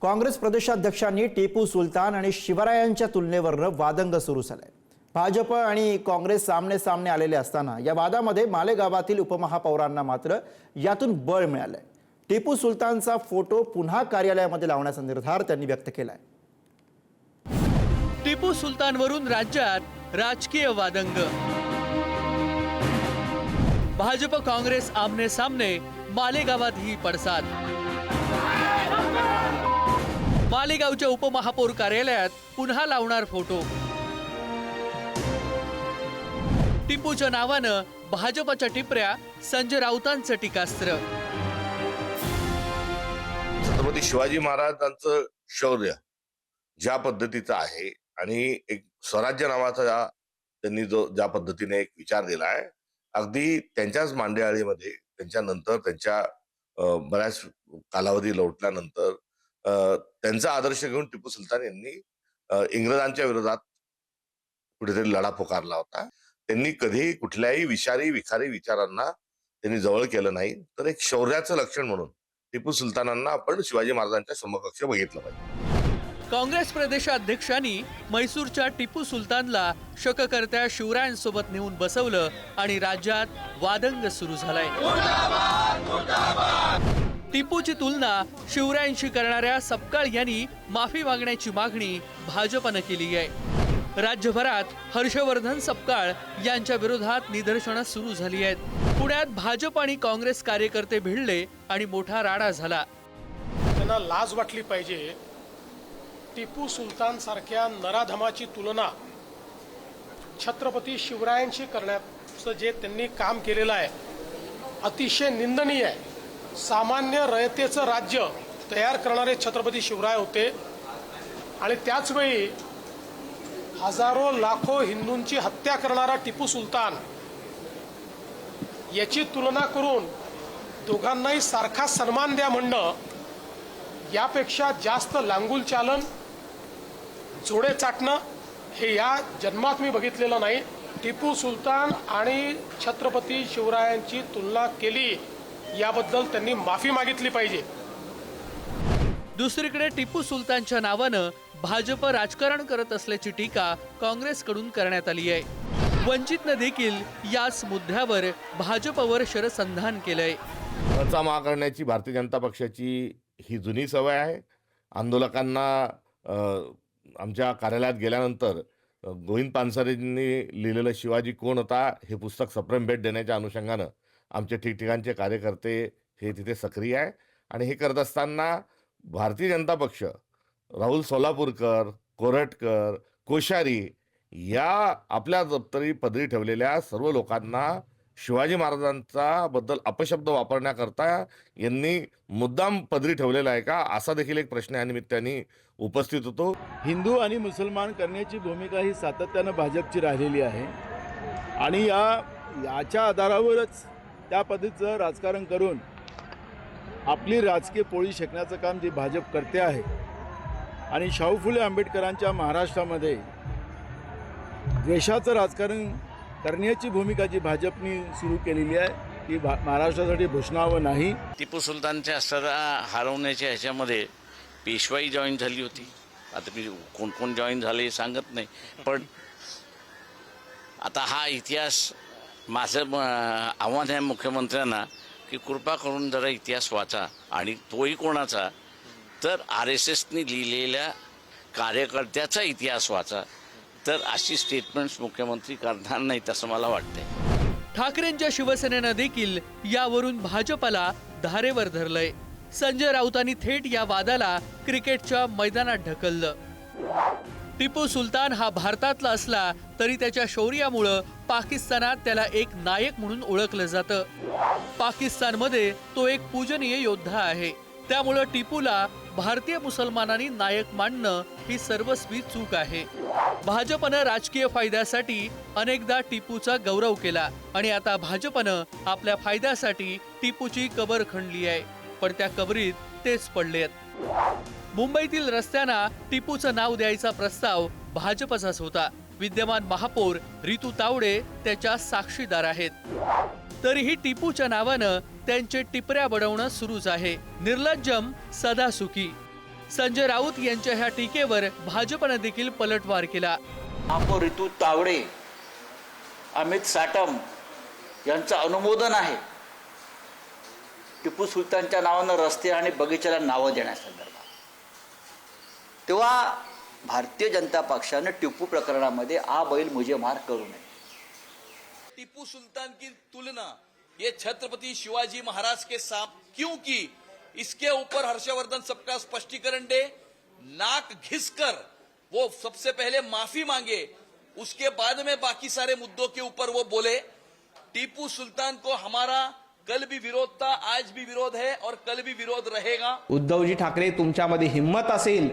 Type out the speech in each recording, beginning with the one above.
काँग्रेस प्रदेशाध्यक्षांनी टिपू सुलतान आणि शिवरायांच्या तुलनेवरनं वादंग सुरू झालाय। भाजप आणि काँग्रेस सामने सामने आलेले असताना या वादामध्ये मालेगावातील उपमहापौरांना मात्र यातून बळ मिळालंय। टिपू सुलतानचा फोटो पुन्हा कार्यालयामध्ये लावण्याचा निर्धार त्यांनी व्यक्त केलाय। टिपू सुलतानवरून राज्यात राजकीय वादंग। भाजप काँग्रेस आमने सामने, मालेगावात ही पडसाद। मालेगावच्या उपमहापौर कार्यालयात पुन्हा लावणार फोटो। टिपूच्या नावानं भाजपच्या टिपऱ्या, संजय राऊतांचं टीकास्त्र। छत्रपती शिवाजी महाराजांचं शौर्य ज्या पद्धतीचं आहे आणि एक स्वराज्य नावाचा त्यांनी ज्या पद्धतीने एक विचार दिला आहे, अगदी त्यांच्याच मांडेआळीमध्ये त्यांच्यानंतर त्यांच्या बऱ्याच कालावधी लोटल्यानंतर त्यांचा आदर्श घेऊन टिपू सुलतान यांनी इंग्रजांच्या विरोधात कुठेतरी लढा पुकारला होता। त्यांनी कधीही कुठल्याही विखारी विचारांना त्यांनी जवळ केलं नाही। तर एक शौर्याचं लक्षण म्हणून टिपू सुलतानांना आपण शिवाजी महाराजांच्या समकक्ष बघितलं पाहिजे। काँग्रेस प्रदेशाध्यक्षांनी म्हैसूरच्या टिपू सुलतानला शककर्त्या शिवरायांसोबत नेऊन बसवलं आणि राज्यात वादंग सुरू झालाय। टिपूची तुलना शिवरायांशी करणाऱ्या सपकाळ यांनी माफी मागण्याची मागणी भाजपनं केली आहे। राज्यभरात हर्षवर्धन सपकाळ यांच्या विरोधात निदर्शनं सुरू झाली आहेत। पुण्यात भाजप आणि काँग्रेस कार्यकर्ते भिडले आणि मोठा राडा झाला। त्यांना लाज वाटली पाहिजे। टिपू सुलतान सारख्या नराधमाची तुलना छत्रपती शिवरायांशी करण्याचं जे त्यांनी काम केलेलं आहे अतिशय निंदनीय आहे। सामान्य रयतेचं राज्य तयार करणारे छत्रपती शिवराय होते आणि त्याच वेळी हजारो लाखो हिंदूंची हत्या करणारा टिपू सुलतान, याची तुलना करून दोघांनाही सारखा सन्मान द्या म्हणणं यापेक्षा जास्त लांगुल चालन, जोडे चाटणं हे या जन्मात मी बघितलेलं नाही। टिपू सुलतान आणि छत्रपती शिवरायांची तुलना केली याबद्दल त्यांनी माफी मागितली पाहिजे। दुसरीकडे टिपू सुलतानच्या नावानं भाजप राजकारण करत असल्याची टीका काँग्रेसकडून करण्यात आली आहे। वंचितनं देखील याच मुद्द्यावर भाजपवर शरसंधान केलंय। पंचनामा करण्याची भारतीय जनता पक्षाची ही जुनी सवय आहे। आंदोलकांना आमच्या कार्यालयात गेल्यानंतर गोविंद पानसरेंनी लिहिलेलं शिवाजी कोण होता हे पुस्तक सप्रेम भेट देण्याच्या अनुषंगानं आमचे ठिकठिकाणचे कार्यकर्ते हे तिथे सक्रिय आहे आणि हे करत असताना भारतीय जनता पक्ष, राहुल सोलापूरकर, कोरटकर, कोश्यारी या आपल्या दप्तरी पदरी ठेवलेल्या सर्व लोकांना शिवाजी महाराजांचा बद्दल अपशब्द वापरण्याकरता यांनी मुद्दाम पदरी ठेवलेला आहे का, असा देखील एक प्रश्न या निमित्ताने उपस्थित होतो। हिंदू आणि मुसलमान करण्याची भूमिका ही सातत्यानं भाजपची राहिलेली आहे आणि याच्या आधारावरच त्या पद्धतीचं राजकारण करून आपली राजकीय पोळी शेकण्याचं काम जे भाजप करते आहे आणि शाहू फुले आंबेडकरांच्या महाराष्ट्रामध्ये द्वेषाचं राजकारण करण्याची भूमिका जी भाजपने सुरू केलेली आहे ती महाराष्ट्रासाठी भूषणावं नाही। टिपू सुलतानच्या अस्त्र हरवण्याच्या ह्याच्यामध्ये पेशवाई जॉईन झाली होती। आता मी कोण कोण जॉईन झाले हे सांगत नाही, पण आता हा इतिहास माझं आव्हान आहे मुख्यमंत्र्यांना की कृपा करून जरा इतिहास वाचा आणि तोही कोणाचा तर RSSनी लिहिलेल्या कार्यकर्त्याचा इतिहास वाचा, तर अशी स्टेटमेंट्स मुख्यमंत्री करणार नाहीत असं मला वाटतंय। ठाकरेंच्या शिवसेनेनं देखील यावरून भाजपला धारेवर धरलंय। संजय राऊतांनी थेट या वादाला क्रिकेटच्या मैदानात ढकललं। टिपू सुलतान हा भारतातला असला तरी त्याच्या शौर्यामुळं पाकिस्तानात त्याला एक नायक म्हणून ओळखलं जातं। पाकिस्तानमध्ये तो एक पूजनीय योद्धा आहे, त्यामुळं टिपूला भारतीय मुसलमानांनी नायक मानणं ही सर्वस्वी चूक आहे। भाजपनं राजकीय फायद्यासाठी अनेकदा टिपूचा गौरव केला आणि आता भाजपनं आपल्या फायद्यासाठी टिपूची कबर खणली आहे, पण त्या कबरीत तेच पडलेत। मुंबईतील रस्त्यांना टिपूचं नाव द्यायचा प्रस्ताव भाजपचाच होता। विद्यमान महापौर रितू तावडे त्याच्या साक्षीदार आहेत। तरीही टिपूच्या नावानं त्यांचे टिपऱ्या बडवणं सुरूच आहे। निर्लज्जम सदा सुखी। संजय राऊत यांच्या ह्या टीकेवर भाजपने देखील पलटवार केला. महापौर ऋतू तावडे, अमित साटम यांचं अनुमोदन आहे टिपू सुलतानच्या नावानं रस्ते आणि बगीच्याला नावं देण्यासंदर्भात. तेव्हा भारतीय जनता पक्षाने टिपू प्रकरणामध्ये आ बैल मुझे मार करू नये. टीपू सुल्तान की तुलना ये छत्रपति शिवाजी महाराज के साथ क्यों की, इसके ऊपर हर्षवर्धन सबका स्पष्टीकरण दे. नाक घिसकर वो सबसे पहले माफी मांगे, उसके बाद में बाकी सारे मुद्दों के ऊपर वो बोले. टीपू सुल्तान को हमारा कल भी विरोध था, आज भी विरोध है और कल भी विरोध रहेगा. उद्धवजी ठाकरे, तुमच्यामध्ये हिम्मत असेल,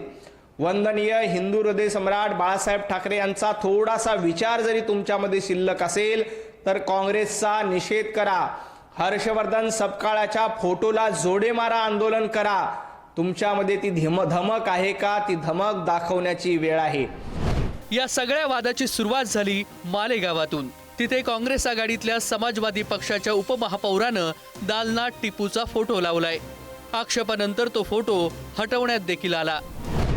वंदनीय हिंदू हृदय सम्राट बाळासाहेब ठाकरे यांचा थोडासा विचार जरी तुमच्यामध्ये शिल्लक असेल तर काँग्रेसचा निषेध करा. हर्षवर्धन सपकाळाच्या फोटोला जोडे मारा आंदोलन करा. तुमच्यामध्ये ती धमक आहे का? ती धमक दाखवण्याची वेळ आहे. या सगळ्या वादाची सुरुवात झाली मालेगावातून. तिथे काँग्रेस आघाडीतल्या समाजवादी पक्षाच्या उपमहापौरानं दालनात टिपूचा फोटो लावलाय. आक्षेपानंतर तो फोटो हटवण्यात देखील आला.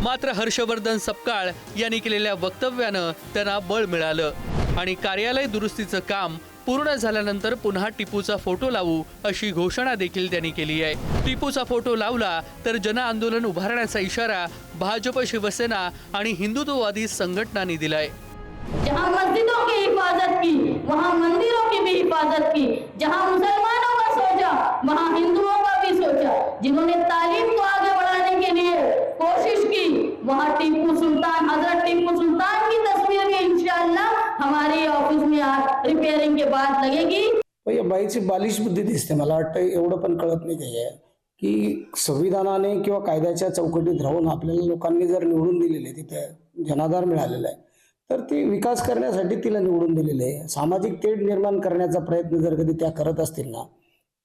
मात्र हर्षवर्धन सपकाळ यांनी केलेल्या वक्तव्यानं त्यांना बळ मिळालं आणि कार्यालय दुरुस्तीचं काम पूर्ण झाल्यानंतर पुन्हा टिपूचा फोटो लावू अशी घोषणा देखील त्यांनी केली आहे. टिपूचा फोटो लावला तर जन आंदोलन उभारण्याचा इशारा भाजप, शिवसेना आणि हिंदुत्ववादी संघटनांनी दिलाय. जहां मस्जिदों की हिफाजत की वहां मंदिरों की भी हिफाजत की. जहां मुसलमानों का सोचा वहां हिंदुओं का भी सोचा. जिन्होंने तालीम को आगे बढ़ाने के लिए कोशिश की वहां टीपू सुल्तान, हजरत टीपू सुल्तान की तस्वीर भी इंशाअल्लाह हमारे ऑफिस में आज रिपेयरिंग के बाद लगेगी. या बाईची बालिश बुद्धी दिसते. मला वाटतं एवढं पण कळत नाही त्याच्या की संविधानाने किंवा कायद्याच्या चौकटीत राहून आपल्याला लोकांनी जर निवडून दिलेले, तिथे जनाधार मिळालेला आहे, तर ती विकास करण्यासाठी तिला निवडून दिलेले आहे. सामाजिक तेढ निर्माण करण्याचा प्रयत्न जर कधी त्या करत असतील ना,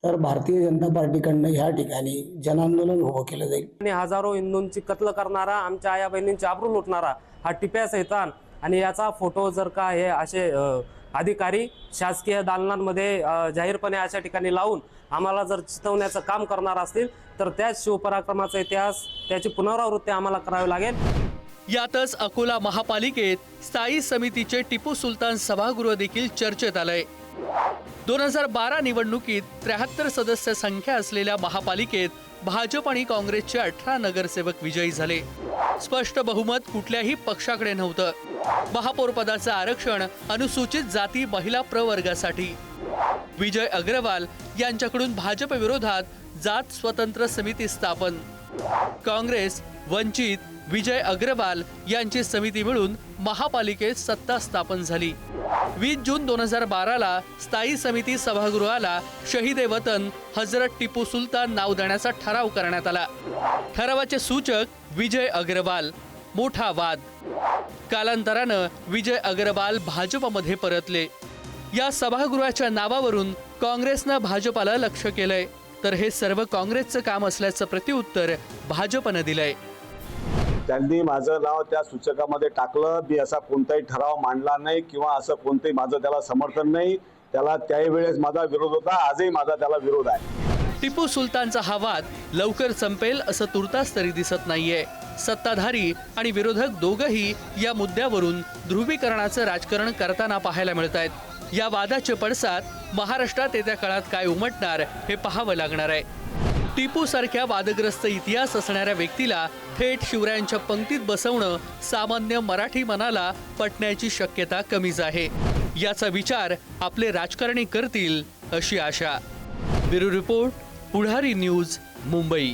तर भारतीय जनता पार्टीकडनं ह्या ठिकाणी जनआंदोलन उभं केलं जाईल. आणि हजारो हिंदूंची कत्ल करणारा, आमच्या आया बहिणींची आबरू लुटणारा हा टिप्या सैतान आणि याचा फोटो जर का हे असे अधिकारी शासकीय दालनांमध्ये जाहीरपणे अशा ठिकाणी लावून आम्हाला जर चितवण्याचं काम करणार असतील तर त्याच शिवपराक्रमाचा इतिहास, त्याची पुनरावृत्ती आम्हाला करावी लागेल. यातच अकोला महापालिकेत स्थायी समितीचे टिपू सुलतान सभागृह देखील चर्चेत आलंय. 2012 निवडणुकीत 73 सदस्य संख्या असलेल्या महापालिकेत भाजप आणि काँग्रेसचे 18 नगरसेवक विजयी झाले. स्पष्ट बहुमत कुठल्याही पक्षाकडे नव्हतं. महापौर पदाचं आरक्षण अनुसूचित जाती महिला प्रवर्गासाठी. विजय अग्रवाल यांच्याकडून भाजप विरोधात जात स्वतंत्र समिती स्थापन. काँग्रेस, वंचित, विजय अग्रवाल यांची समिती मिळून महापालिकेत सत्ता स्थापन झाली. 20 जून 2012ला स्थायी समिती सभागृहाला शहीद वतन हजरत टिपू सुलतान नाव देण्याचा ठराव करण्यात आला. ठरावाचे सूचक विजय अग्रवाल. मोठा वाद. कालांतरानं विजय अग्रवाल भाजपमध्ये परतले. या सभागृहाच्या नावावरून काँग्रेसनं भाजपाला लक्ष्य केलंय, तर हे सर्व काँग्रेसचं काम असल्याचं प्रत्युत्तर भाजपनं दिलंय. त्यांनी माझं नाव त्या सूचकामध्ये टाकलं. मी असा कोणताही ठराव मांडला नाही किंवा असं कोणतंही माझं त्याला समर्थन नाही. त्याला त्यावेळेस माझा विरोध होता, आजही माझा त्याला विरोध आहे. टिपू सुलतानचा हा वाद लवकर संपेल असं तुर्तास तरी दिसत नाहीये. सत्ताधारी आणि विरोधक दोघंही या मुद्द्यावरून ध्रुवीकरणाचं राजकारण करताना पाहायला मिळत आहेत. या वादाचे पडसाद महाराष्ट्रात येत्या काळात काय उमटणार हे पाहावं लागणार आहे. टिपू सारख्या वादग्रस्त इतिहास असणाऱ्या व्यक्तीला थेट शिवरायांच्या पंक्तीत बसवणं सामान्य मराठी मनाला पटण्याची शक्यता कमीच आहे. याचा विचार आपले राजकारणी करतील अशी आशा. ब्युरो रिपोर्ट, पुढारी न्यूज, मुंबई.